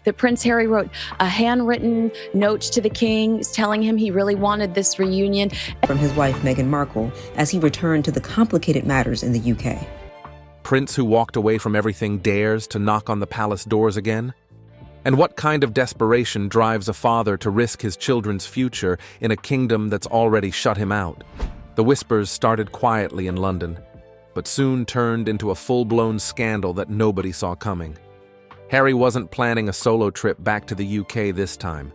that Prince Harry wrote a handwritten note to the king telling him he really wanted this reunion. From his wife, Meghan Markle, as he returned to the complicated matters in the UK. Prince who walked away from everything dares to knock on the palace doors again? And what kind of desperation drives a father to risk his children's future in a kingdom that's already shut him out? The whispers started quietly in London, but soon turned into a full-blown scandal that nobody saw coming. Harry wasn't planning a solo trip back to the UK this time.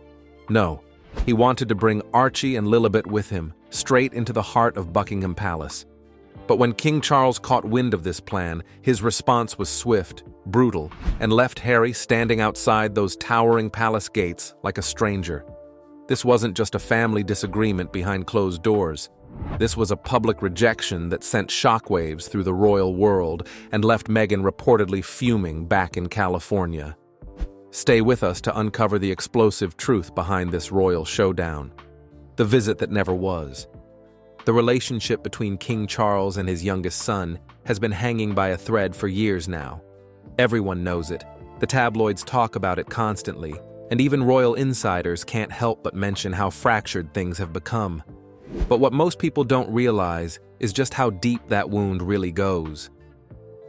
No, he wanted to bring Archie and Lilibet with him, straight into the heart of Buckingham Palace. But when King Charles caught wind of this plan, his response was swift, brutal, and left Harry standing outside those towering palace gates like a stranger. This wasn't just a family disagreement behind closed doors. This was a public rejection that sent shockwaves through the royal world and left Meghan reportedly fuming back in California. Stay with us to uncover the explosive truth behind this royal showdown. The visit that never was. The relationship between King Charles and his youngest son has been hanging by a thread for years now. Everyone knows it. The tabloids talk about it constantly, and even royal insiders can't help but mention how fractured things have become. But what most people don't realize is just how deep that wound really goes.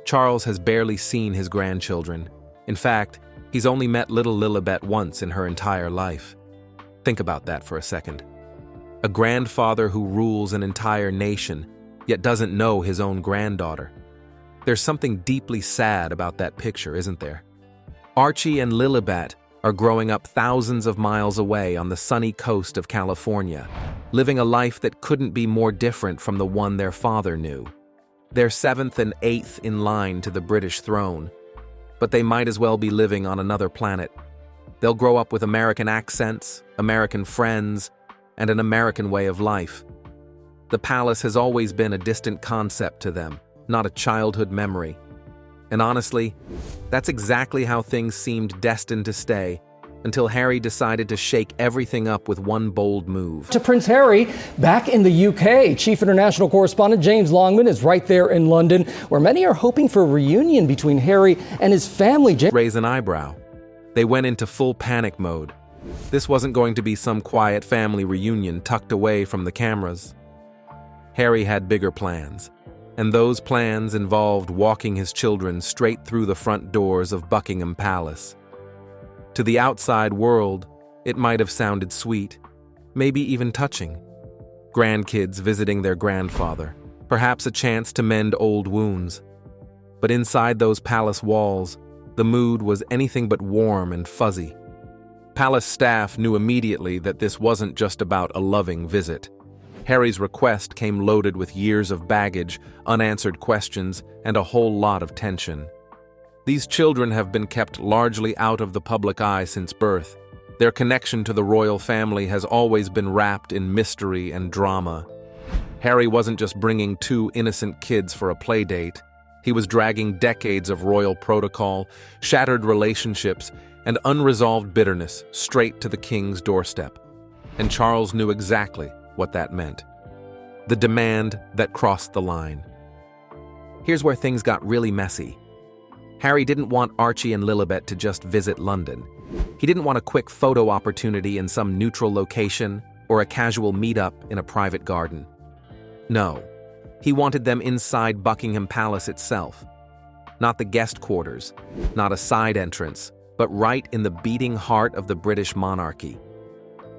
Charles has barely seen his grandchildren. In fact, he's only met little Lilibet once in her entire life. Think about that for a second. A grandfather who rules an entire nation, yet doesn't know his own granddaughter. There's something deeply sad about that picture, isn't there? Archie and Lilibet are growing up thousands of miles away on the sunny coast of California, living a life that couldn't be more different from the one their father knew. They're 7th and 8th in line to the British throne, but they might as well be living on another planet. They'll grow up with American accents, American friends, and an American way of life. The palace has always been a distant concept to them, not a childhood memory. And honestly, that's exactly how things seemed destined to stay, until Harry decided to shake everything up with one bold move. To Prince Harry, back in the UK, Chief International Correspondent James Longman is right there in London, where many are hoping for a reunion between Harry and his family. Raise an eyebrow. They went into full panic mode. This wasn't going to be some quiet family reunion tucked away from the cameras. Harry had bigger plans, and those plans involved walking his children straight through the front doors of Buckingham Palace. To the outside world, it might have sounded sweet, maybe even touching. Grandkids visiting their grandfather, perhaps a chance to mend old wounds. But inside those palace walls, the mood was anything but warm and fuzzy. Palace staff knew immediately that this wasn't just about a loving visit. Harry's request came loaded with years of baggage, unanswered questions, and a whole lot of tension. These children have been kept largely out of the public eye since birth. Their connection to the royal family has always been wrapped in mystery and drama. Harry wasn't just bringing 2 innocent kids for a play date. He was dragging decades of royal protocol, shattered relationships, and unresolved bitterness straight to the king's doorstep. And Charles knew exactly what that meant. The demand that crossed the line. Here's where things got really messy. Harry didn't want Archie and Lilibet to just visit London. He didn't want a quick photo opportunity in some neutral location or a casual meetup in a private garden. No, he wanted them inside Buckingham Palace itself. Not the guest quarters, not a side entrance, but right in the beating heart of the British monarchy.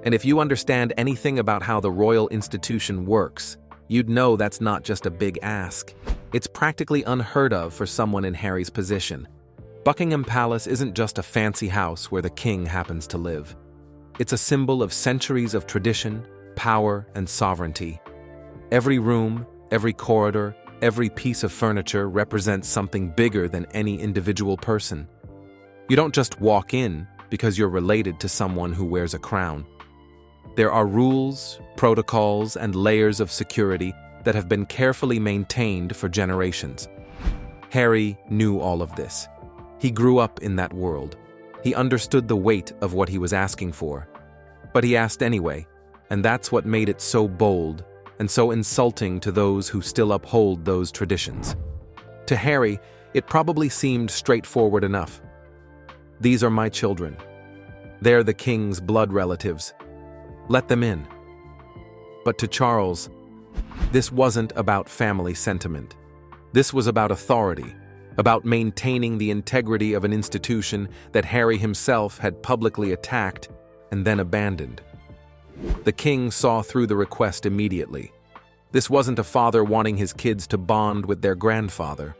And if you understand anything about how the royal institution works, you'd know that's not just a big ask. It's practically unheard of for someone in Harry's position. Buckingham Palace isn't just a fancy house where the king happens to live. It's a symbol of centuries of tradition, power, and sovereignty. Every room, every corridor, every piece of furniture represents something bigger than any individual person. You don't just walk in because you're related to someone who wears a crown. There are rules, protocols, and layers of security that have been carefully maintained for generations. Harry knew all of this. He grew up in that world. He understood the weight of what he was asking for. But he asked anyway, and that's what made it so bold and so insulting to those who still uphold those traditions. To Harry, it probably seemed straightforward enough. These are my children. They're the king's blood relatives. Let them in. But to Charles, this wasn't about family sentiment. This was about authority, about maintaining the integrity of an institution that Harry himself had publicly attacked and then abandoned. The king saw through the request immediately. This wasn't a father wanting his kids to bond with their grandfather.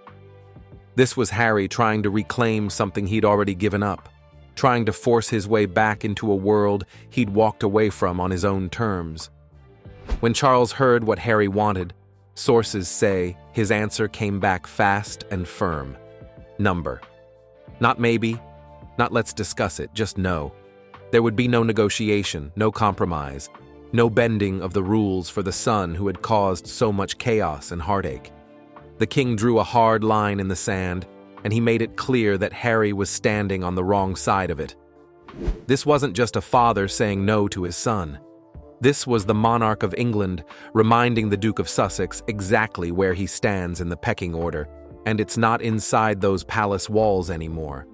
This was Harry trying to reclaim something he'd already given up, trying to force his way back into a world he'd walked away from on his own terms. When Charles heard what Harry wanted, sources say his answer came back fast and firm. Number. Not maybe, not let's discuss it, just no. There would be no negotiation, no compromise, no bending of the rules for the son who had caused so much chaos and heartache. The king drew a hard line in the sand, and he made it clear that Harry was standing on the wrong side of it. This wasn't just a father saying no to his son. This was the monarch of England reminding the Duke of Sussex exactly where he stands in the pecking order, and it's not inside those palace walls anymore.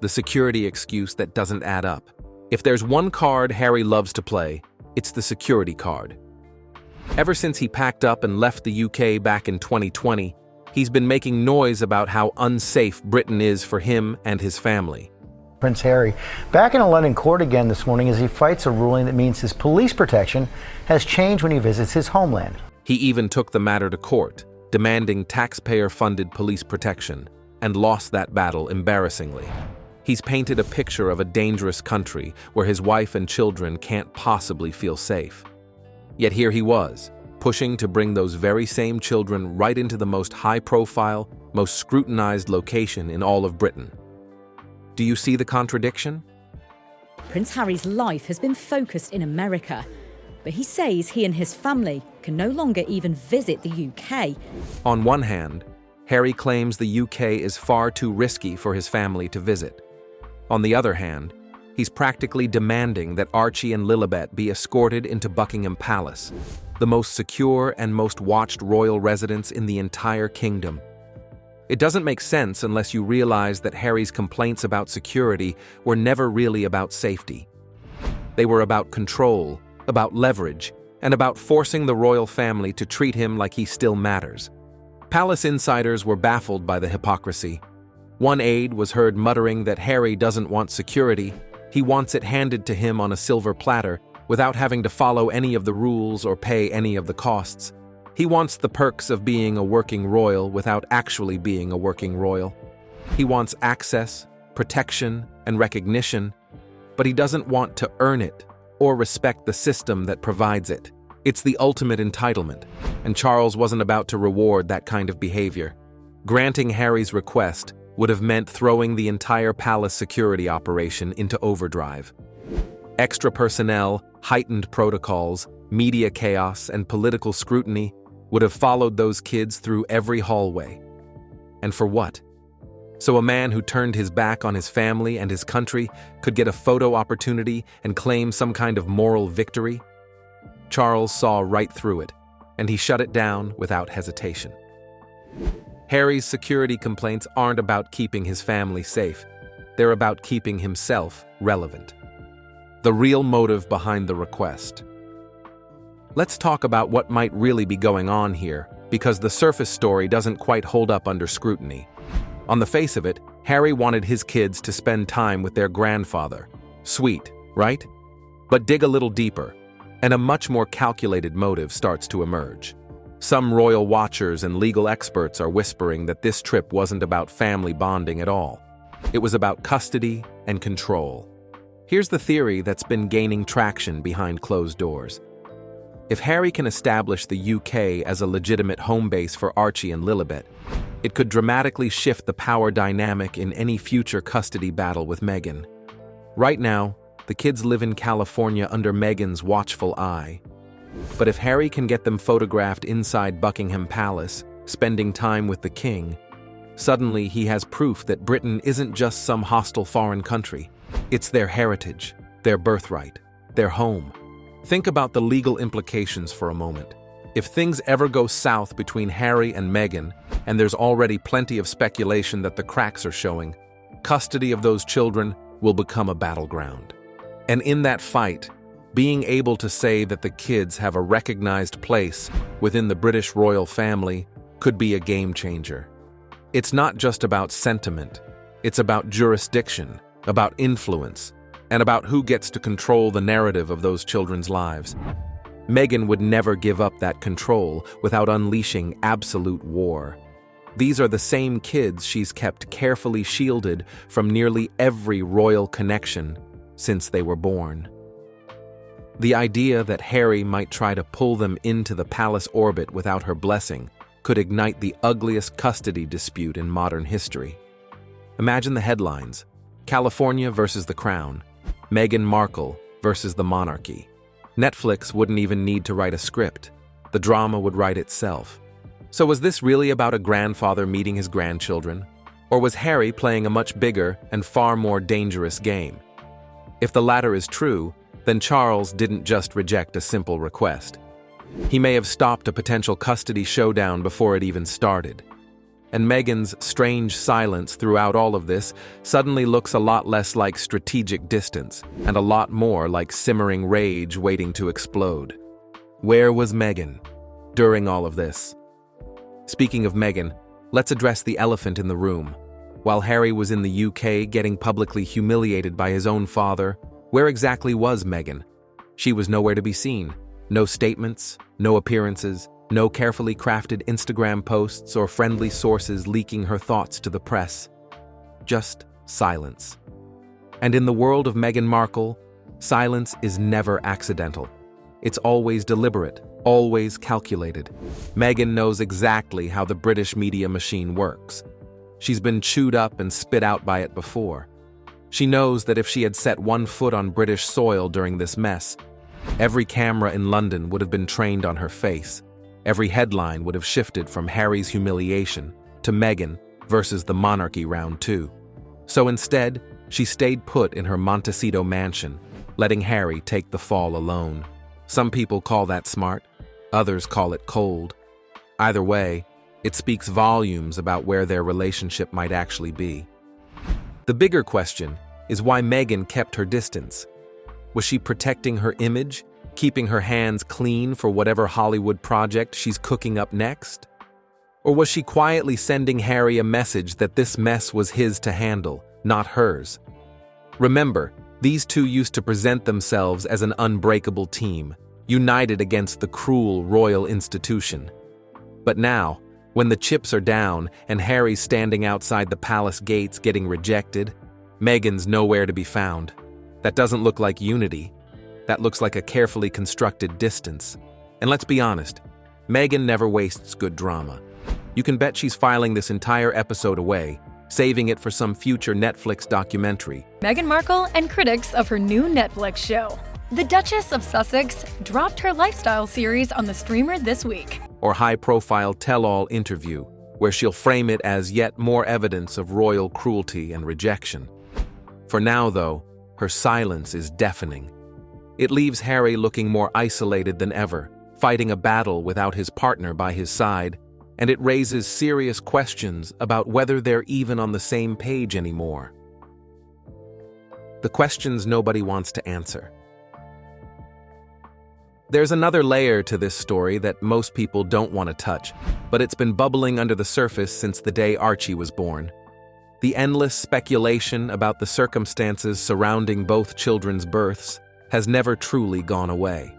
The security excuse that doesn't add up. If there's one card Harry loves to play, it's the security card. Ever since he packed up and left the UK back in 2020, he's been making noise about how unsafe Britain is for him and his family. Prince Harry back in a London court again this morning as he fights a ruling that means his police protection has changed when he visits his homeland. He even took the matter to court, demanding taxpayer-funded police protection, and lost that battle embarrassingly. He's painted a picture of a dangerous country where his wife and children can't possibly feel safe. Yet here he was, pushing to bring those very same children right into the most high-profile, most scrutinized location in all of Britain. Do you see the contradiction? Prince Harry's life has been focused in America, but he says he and his family can no longer even visit the UK. On one hand, Harry claims the UK is far too risky for his family to visit. On the other hand, he's practically demanding that Archie and Lilibet be escorted into Buckingham Palace, the most secure and most watched royal residence in the entire kingdom. It doesn't make sense unless you realize that Harry's complaints about security were never really about safety. They were about control, about leverage, and about forcing the royal family to treat him like he still matters. Palace insiders were baffled by the hypocrisy. One aide was heard muttering that Harry doesn't want security, he wants it handed to him on a silver platter without having to follow any of the rules or pay any of the costs. He wants the perks of being a working royal without actually being a working royal. He wants access, protection, and recognition, but he doesn't want to earn it or respect the system that provides it. It's the ultimate entitlement, and Charles wasn't about to reward that kind of behavior. Granting Harry's request would have meant throwing the entire palace security operation into overdrive. Extra personnel, heightened protocols, media chaos, and political scrutiny would have followed those kids through every hallway. And for what? So a man who turned his back on his family and his country could get a photo opportunity and claim some kind of moral victory? Charles saw right through it, and he shut it down without hesitation. Harry's security complaints aren't about keeping his family safe. They're about keeping himself relevant. The real motive behind the request. Let's talk about what might really be going on here, because the surface story doesn't quite hold up under scrutiny. On the face of it, Harry wanted his kids to spend time with their grandfather. Sweet, right? But dig a little deeper, and a much more calculated motive starts to emerge. Some royal watchers and legal experts are whispering that this trip wasn't about family bonding at all. It was about custody and control. Here's the theory that's been gaining traction behind closed doors. If Harry can establish the UK as a legitimate home base for Archie and Lilibet, it could dramatically shift the power dynamic in any future custody battle with Meghan. Right now, the kids live in California under Meghan's watchful eye. But if Harry can get them photographed inside Buckingham Palace, spending time with the king, suddenly he has proof that Britain isn't just some hostile foreign country. It's their heritage, their birthright, their home. Think about the legal implications for a moment. If things ever go south between Harry and Meghan, and there's already plenty of speculation that the cracks are showing, custody of those children will become a battleground. And in that fight, being able to say that the kids have a recognized place within the British royal family could be a game changer. It's not just about sentiment, it's about jurisdiction, about influence, and about who gets to control the narrative of those children's lives. Meghan would never give up that control without unleashing absolute war. These are the same kids she's kept carefully shielded from nearly every royal connection since they were born. The idea that Harry might try to pull them into the palace orbit without her blessing could ignite the ugliest custody dispute in modern history. Imagine the headlines: California versus the Crown, Meghan Markle versus the monarchy. Netflix wouldn't even need to write a script. The drama would write itself. So was this really about a grandfather meeting his grandchildren? Or was Harry playing a much bigger and far more dangerous game? If the latter is true, then Charles didn't just reject a simple request. He may have stopped a potential custody showdown before it even started. And Meghan's strange silence throughout all of this suddenly looks a lot less like strategic distance and a lot more like simmering rage waiting to explode. Where was Meghan during all of this? Speaking of Meghan, let's address the elephant in the room. While Harry was in the UK getting publicly humiliated by his own father, where exactly was Meghan? She was nowhere to be seen. No statements, no appearances, no carefully crafted Instagram posts or friendly sources leaking her thoughts to the press. Just silence. And in the world of Meghan Markle, silence is never accidental. It's always deliberate, always calculated. Meghan knows exactly how the British media machine works. She's been chewed up and spit out by it before. She knows that if she had set one foot on British soil during this mess, every camera in London would have been trained on her face. Every headline would have shifted from Harry's humiliation to Meghan versus the monarchy round 2. So instead, she stayed put in her Montecito mansion, letting Harry take the fall alone. Some people call that smart, others call it cold. Either way, it speaks volumes about where their relationship might actually be. The bigger question is why Meghan kept her distance. Was she protecting her image, keeping her hands clean for whatever Hollywood project she's cooking up next? Or was she quietly sending Harry a message that this mess was his to handle, not hers? Remember, these two used to present themselves as an unbreakable team, united against the cruel royal institution. But now, when the chips are down and Harry's standing outside the palace gates getting rejected, Meghan's nowhere to be found. That doesn't look like unity. That looks like a carefully constructed distance. And let's be honest, Meghan never wastes good drama. You can bet she's filing this entire episode away, saving it for some future Netflix documentary. Meghan Markle and critics of her new Netflix show. The Duchess of Sussex dropped her lifestyle series on the streamer this week. Or high-profile tell-all interview, where she'll frame it as yet more evidence of royal cruelty and rejection. For now, though, her silence is deafening. It leaves Harry looking more isolated than ever, fighting a battle without his partner by his side, and it raises serious questions about whether they're even on the same page anymore. The questions nobody wants to answer. There's another layer to this story that most people don't want to touch, but it's been bubbling under the surface since the day Archie was born. The endless speculation about the circumstances surrounding both children's births has never truly gone away.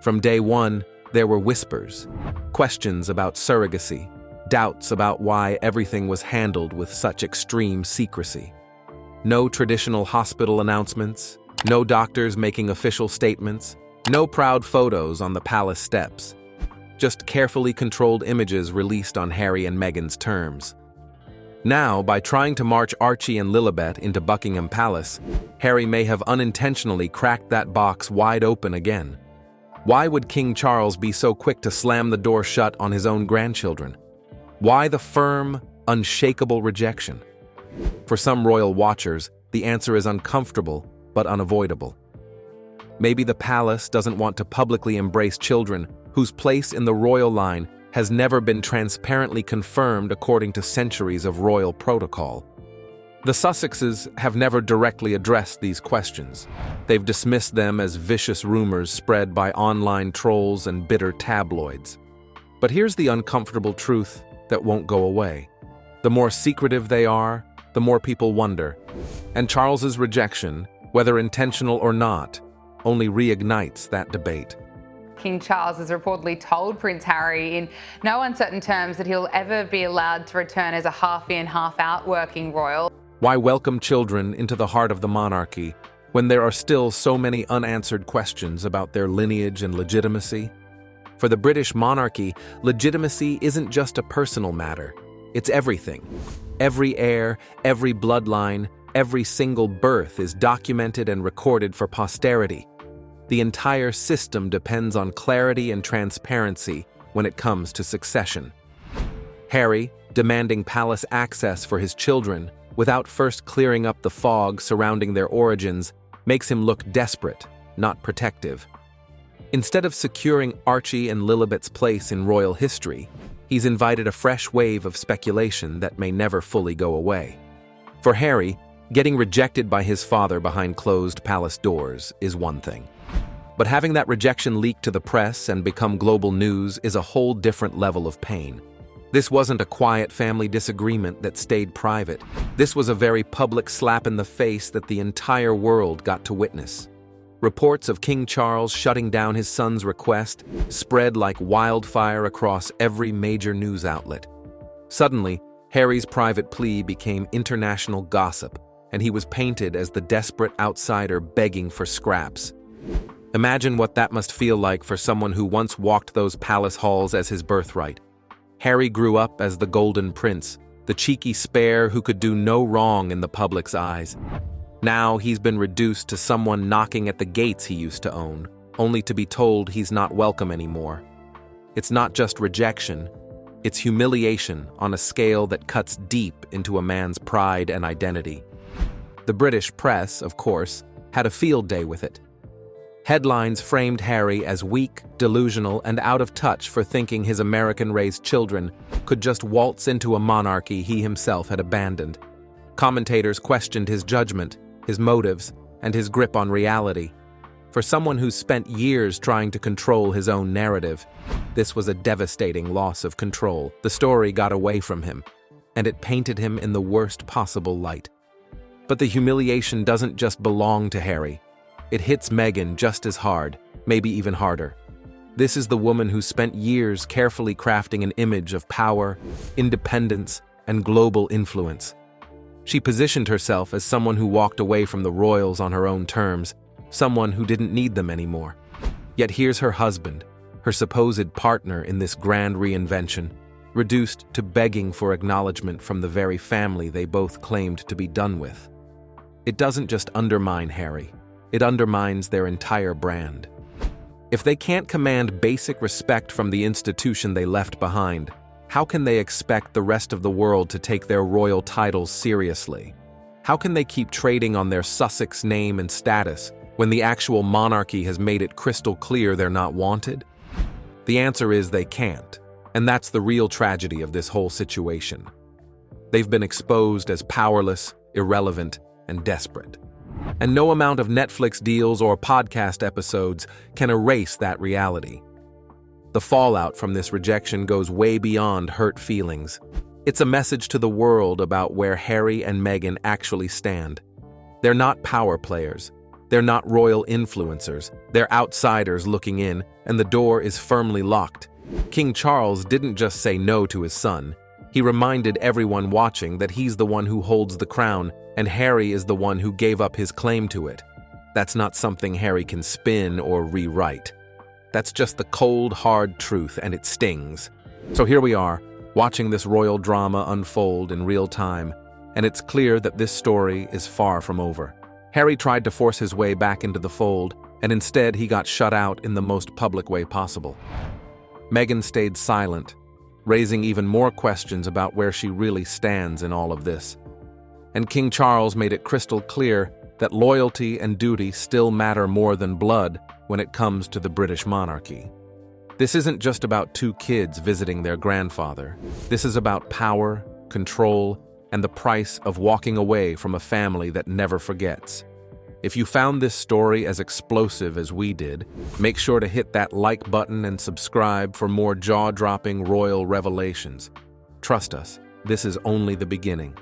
From day one, there were whispers, questions about surrogacy, doubts about why everything was handled with such extreme secrecy. No traditional hospital announcements, no doctors making official statements, no proud photos on the palace steps. Just carefully controlled images released on Harry and Meghan's terms. Now, by trying to march Archie and Lilibet into Buckingham Palace, Harry may have unintentionally cracked that box wide open again. Why would King Charles be so quick to slam the door shut on his own grandchildren? Why the firm, unshakable rejection? For some royal watchers, the answer is uncomfortable but unavoidable. Maybe the palace doesn't want to publicly embrace children whose place in the royal line has never been transparently confirmed according to centuries of royal protocol. The Sussexes have never directly addressed these questions. They've dismissed them as vicious rumors spread by online trolls and bitter tabloids. But here's the uncomfortable truth that won't go away. The more secretive they are, the more people wonder. And Charles's rejection, whether intentional or not, only reignites that debate. King Charles has reportedly told Prince Harry in no uncertain terms that he'll ever be allowed to return as a half-in, half-out working royal. Why welcome children into the heart of the monarchy when there are still so many unanswered questions about their lineage and legitimacy? For the British monarchy, legitimacy isn't just a personal matter. It's everything. Every heir, every bloodline, every single birth is documented and recorded for posterity. The entire system depends on clarity and transparency when it comes to succession. Harry, demanding palace access for his children, without first clearing up the fog surrounding their origins, makes him look desperate, not protective. Instead of securing Archie and Lilibet's place in royal history, he's invited a fresh wave of speculation that may never fully go away. For Harry, getting rejected by his father behind closed palace doors is one thing. But having that rejection leak to the press and become global news is a whole different level of pain. This wasn't a quiet family disagreement that stayed private. This was a very public slap in the face that the entire world got to witness. Reports of King Charles shutting down his son's request spread like wildfire across every major news outlet. Suddenly, Harry's private plea became international gossip, and he was painted as the desperate outsider begging for scraps. Imagine what that must feel like for someone who once walked those palace halls as his birthright. Harry grew up as the Golden Prince, the cheeky spare who could do no wrong in the public's eyes. Now he's been reduced to someone knocking at the gates he used to own, only to be told he's not welcome anymore. It's not just rejection, it's humiliation on a scale that cuts deep into a man's pride and identity. The British press, of course, had a field day with it. Headlines framed Harry as weak, delusional, and out of touch for thinking his American-raised children could just waltz into a monarchy he himself had abandoned. Commentators questioned his judgment, his motives, and his grip on reality. For someone who's spent years trying to control his own narrative, this was a devastating loss of control. The story got away from him, and it painted him in the worst possible light. But the humiliation doesn't just belong to Harry. It hits Meghan just as hard, maybe even harder. This is the woman who spent years carefully crafting an image of power, independence, and global influence. She positioned herself as someone who walked away from the royals on her own terms, someone who didn't need them anymore. Yet here's her husband, her supposed partner in this grand reinvention, reduced to begging for acknowledgement from the very family they both claimed to be done with. It doesn't just undermine Harry. It undermines their entire brand. If they can't command basic respect from the institution they left behind, how can they expect the rest of the world to take their royal titles seriously? How can they keep trading on their Sussex name and status when the actual monarchy has made it crystal clear they're not wanted? The answer is they can't, and that's the real tragedy of this whole situation. They've been exposed as powerless, irrelevant, and desperate. And no amount of Netflix deals or podcast episodes can erase that reality. The fallout from this rejection goes way beyond hurt feelings. It's a message to the world about where Harry and Meghan actually stand. They're not power players. They're not royal influencers. They're outsiders looking in, and the door is firmly locked. King Charles didn't just say no to his son. He reminded everyone watching that he's the one who holds the crown, and Harry is the one who gave up his claim to it. That's not something Harry can spin or rewrite. That's just the cold, hard truth, and it stings. So here we are, watching this royal drama unfold in real time, and it's clear that this story is far from over. Harry tried to force his way back into the fold, and instead he got shut out in the most public way possible. Meghan stayed silent, raising even more questions about where she really stands in all of this. And King Charles made it crystal clear that loyalty and duty still matter more than blood when it comes to the British monarchy. This isn't just about two kids visiting their grandfather. This is about power, control, and the price of walking away from a family that never forgets. If you found this story as explosive as we did, make sure to hit that like button and subscribe for more jaw-dropping royal revelations. Trust us, this is only the beginning.